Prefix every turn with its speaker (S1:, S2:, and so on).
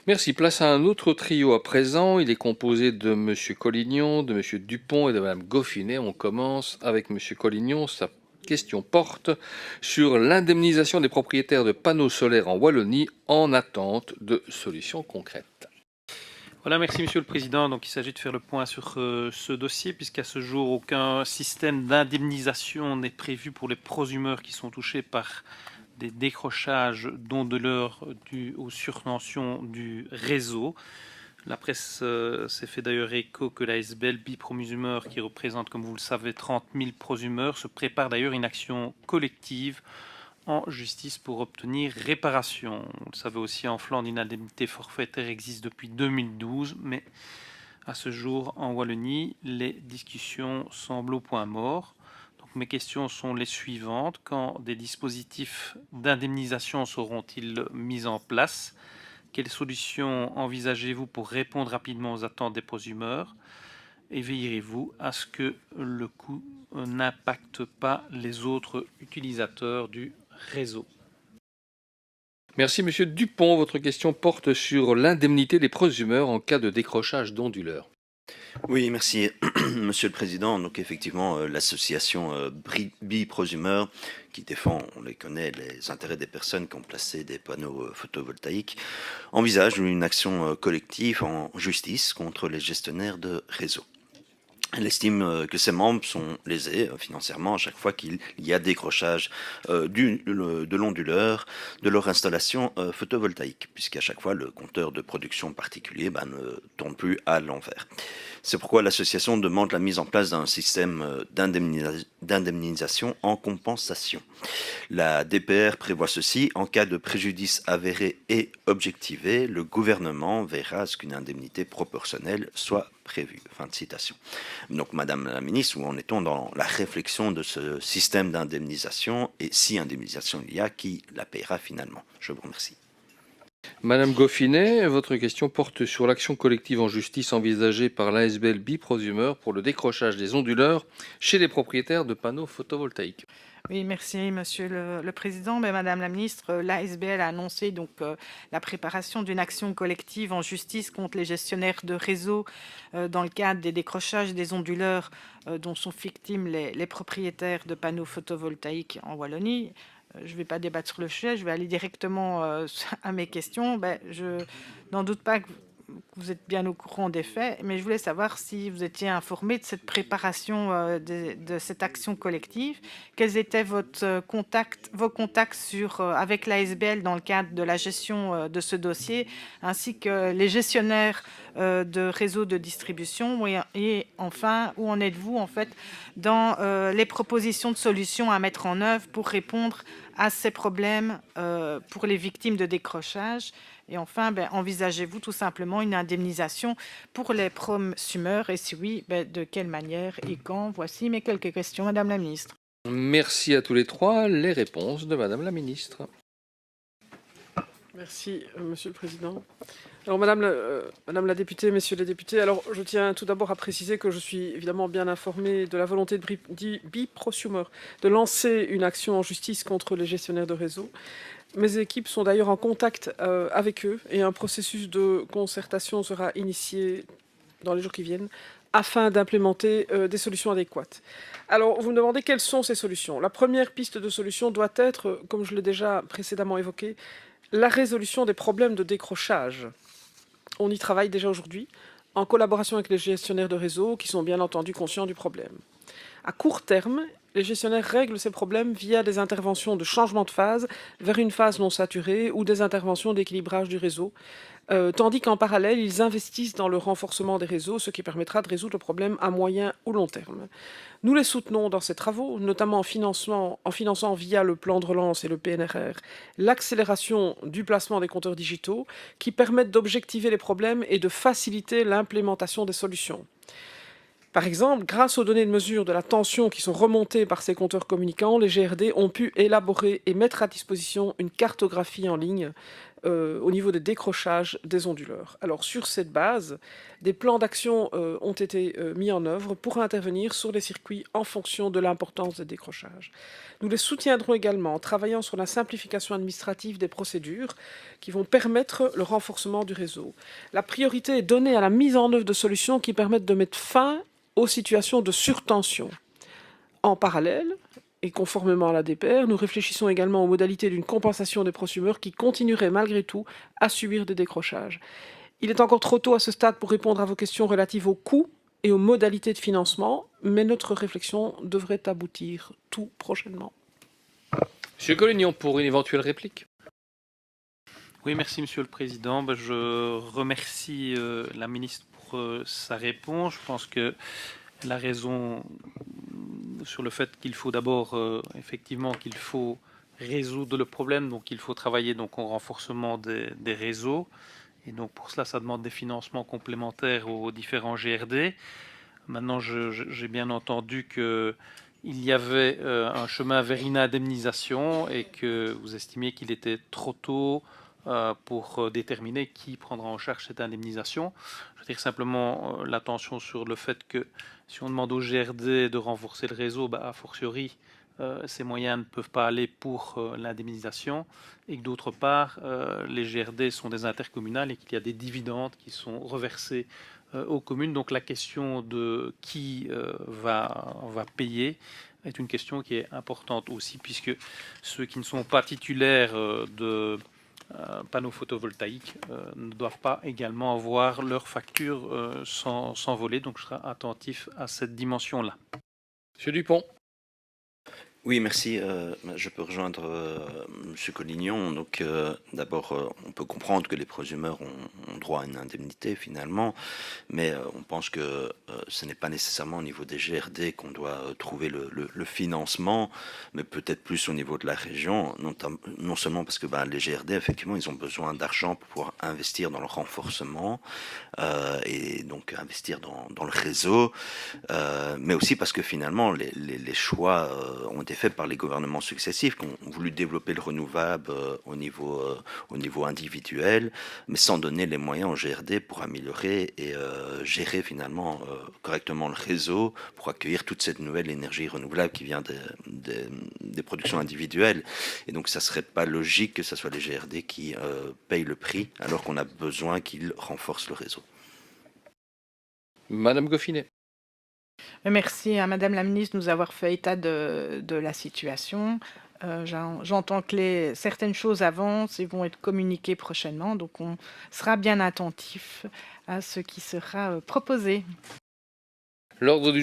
S1: Merci. Place à un autre trio à présent. Il est composé de Monsieur Collignon, de Monsieur Dupont et de Madame Goffinet. On commence avec Monsieur Collignon. Sa question porte sur l'indemnisation des propriétaires de panneaux solaires en Wallonie en attente de solutions concrètes.
S2: Voilà, merci Monsieur le Président. Donc, il s'agit de faire le point sur ce dossier, puisqu'à ce jour, aucun système d'indemnisation n'est prévu pour les prosumeurs qui sont touchés par des décrochages d'onduleurs dus aux surtensions du réseau. La presse s'est fait d'ailleurs écho que la SBL Biprosumeur, qui représente, comme vous le savez, 30 000 prosumeurs, se prépare d'ailleurs une action collective en justice pour obtenir réparation. Vous le savez aussi, en Flandre, une indemnité forfaitaire existe depuis 2012, mais à ce jour, en Wallonie, les discussions semblent au point mort. Donc, mes questions sont les suivantes. Quand des dispositifs d'indemnisation seront-ils mis en place? Quelles solutions envisagez-vous pour répondre rapidement aux attentes des prosumeurs? Et veillerez-vous à ce que le coût n'impacte pas les autres utilisateurs du réseau?
S1: Merci Monsieur Dupont. Votre question porte sur l'indemnité des prosumeurs en cas de décrochage d'onduleurs.
S3: Oui, merci, Monsieur le Président. Donc effectivement, l'association Biprosumeur, qui défend, on les connaît, les intérêts des personnes qui ont placé des panneaux photovoltaïques, envisage une action collective en justice contre les gestionnaires de réseau. Elle estime que ses membres sont lésés financièrement à chaque fois qu'il y a décrochage de l'onduleur de leur installation photovoltaïque, puisqu'à chaque fois le compteur de production particulier ne tourne plus à l'envers. C'est pourquoi l'association demande la mise en place d'un système d'indemnisation en compensation. La DPR prévoit ceci: en cas de préjudice avéré et objectivé, le gouvernement verra à ce qu'une indemnité proportionnelle soit prévue. Fin de citation. Donc, Madame la Ministre, où en est-on dans la réflexion de ce système d'indemnisation, et si indemnisation il y a, qui la paiera finalement? Je vous remercie.
S1: Madame Goffinet, votre question porte sur l'action collective en justice envisagée par l'ASBL Biprosumeur pour le décrochage des onduleurs chez les propriétaires de panneaux photovoltaïques.
S4: Oui, merci Monsieur le Président. Madame la Ministre, l'ASBL a annoncé donc la préparation d'une action collective en justice contre les gestionnaires de réseau dans le cadre des décrochages des onduleurs dont sont victimes les propriétaires de panneaux photovoltaïques en Wallonie. Je ne vais pas débattre sur le sujet, je vais aller directement à mes questions. Je n'en doute pas que vous êtes bien au courant des faits, mais je voulais savoir si vous étiez informé de cette préparation de cette action collective. Quels étaient vos contacts avec l'ASBL dans le cadre de la gestion de ce dossier, ainsi que les gestionnaires de réseaux de distribution, et enfin, où en êtes-vous en fait dans les propositions de solutions à mettre en œuvre pour répondre à ces problèmes pour les victimes de décrochage? Et enfin, envisagez-vous tout simplement une indemnisation pour les prosumeurs? Et si oui, de quelle manière et quand? Voici mes quelques questions, Madame la Ministre.
S1: Merci à tous les trois. Les réponses de Madame la Ministre.
S5: Merci, Monsieur le Président. Alors, Madame la députée, Messieurs les députés, alors je tiens tout d'abord à préciser que je suis évidemment bien informé de la volonté de Biprosumeur de lancer une action en justice contre les gestionnaires de réseau. Mes équipes sont d'ailleurs en contact avec eux et un processus de concertation sera initié dans les jours qui viennent afin d'implémenter des solutions adéquates. Alors, vous me demandez quelles sont ces solutions. La première piste de solution doit être, comme je l'ai déjà précédemment évoqué, la résolution des problèmes de décrochage. On y travaille déjà aujourd'hui, en collaboration avec les gestionnaires de réseau qui sont bien entendu conscients du problème. À court terme, les gestionnaires règlent ces problèmes via des interventions de changement de phase vers une phase non saturée ou des interventions d'équilibrage du réseau, tandis qu'en parallèle, ils investissent dans le renforcement des réseaux, ce qui permettra de résoudre le problème à moyen ou long terme. Nous les soutenons dans ces travaux, notamment en finançant via le plan de relance et le PNRR l'accélération du placement des compteurs digitaux qui permettent d'objectiver les problèmes et de faciliter l'implémentation des solutions. Par exemple, grâce aux données de mesure de la tension qui sont remontées par ces compteurs communicants, les GRD ont pu élaborer et mettre à disposition une cartographie en ligne au niveau des décrochages des onduleurs. Alors sur cette base, des plans d'action ont été mis en œuvre pour intervenir sur les circuits en fonction de l'importance des décrochages. Nous les soutiendrons également en travaillant sur la simplification administrative des procédures qui vont permettre le renforcement du réseau. La priorité est donnée à la mise en œuvre de solutions qui permettent de mettre fin aux situations de surtension. En parallèle, et conformément à la DPR, nous réfléchissons également aux modalités d'une compensation des prosumeurs qui continueraient malgré tout à subir des décrochages. Il est encore trop tôt à ce stade pour répondre à vos questions relatives aux coûts et aux modalités de financement, mais notre réflexion devrait aboutir tout prochainement.
S1: Monsieur Collignon, pour une éventuelle réplique.
S2: Oui, merci Monsieur le Président. Je remercie la ministre pour sa réponse. Je pense qu'elle a raison sur le fait qu'il faut d'abord, effectivement, qu'il faut résoudre le problème. Donc il faut travailler donc, au renforcement des réseaux. Et donc pour cela, ça demande des financements complémentaires aux différents GRD. Maintenant, j'ai bien entendu qu'il y avait un chemin vers une indemnisation et que vous estimiez qu'il était trop tôt pour déterminer qui prendra en charge cette indemnisation. Je veux dire simplement l'attention sur le fait que si on demande au GRD de renforcer le réseau, a fortiori, ces moyens ne peuvent pas aller pour l'indemnisation et que d'autre part, les GRD sont des intercommunales et qu'il y a des dividendes qui sont reversés aux communes. Donc la question de qui va payer est une question qui est importante aussi, puisque ceux qui ne sont pas titulaires de panneaux photovoltaïques ne doivent pas également avoir leur facture s'envoler. Donc je serai attentif à cette dimension-là.
S1: Monsieur Dupont.
S3: Oui, merci. Je peux rejoindre Monsieur Collignon. Donc, d'abord, on peut comprendre que les prosumeurs ont droit à une indemnité finalement, mais on pense que ce n'est pas nécessairement au niveau des GRD qu'on doit trouver le financement, mais peut-être plus au niveau de la région, non seulement parce que les GRD, effectivement, ils ont besoin d'argent pour pouvoir investir dans le renforcement et donc investir dans le réseau, mais aussi parce que finalement, les choix ont été faits par les gouvernements successifs qui ont voulu développer le renouvelable au niveau individuel, mais sans donner les moyens aux GRD pour améliorer et gérer finalement correctement le réseau pour accueillir toute cette nouvelle énergie renouvelable qui vient des productions individuelles. Et donc ça serait pas logique que ce soit les GRD qui payent le prix alors qu'on a besoin qu'ils renforcent le réseau.
S1: Madame Goffinet.
S4: Merci à Madame la Ministre de nous avoir fait état de la situation. J'entends que certaines choses avancent et vont être communiquées prochainement, donc on sera bien attentif à ce qui sera proposé.
S1: L'ordre du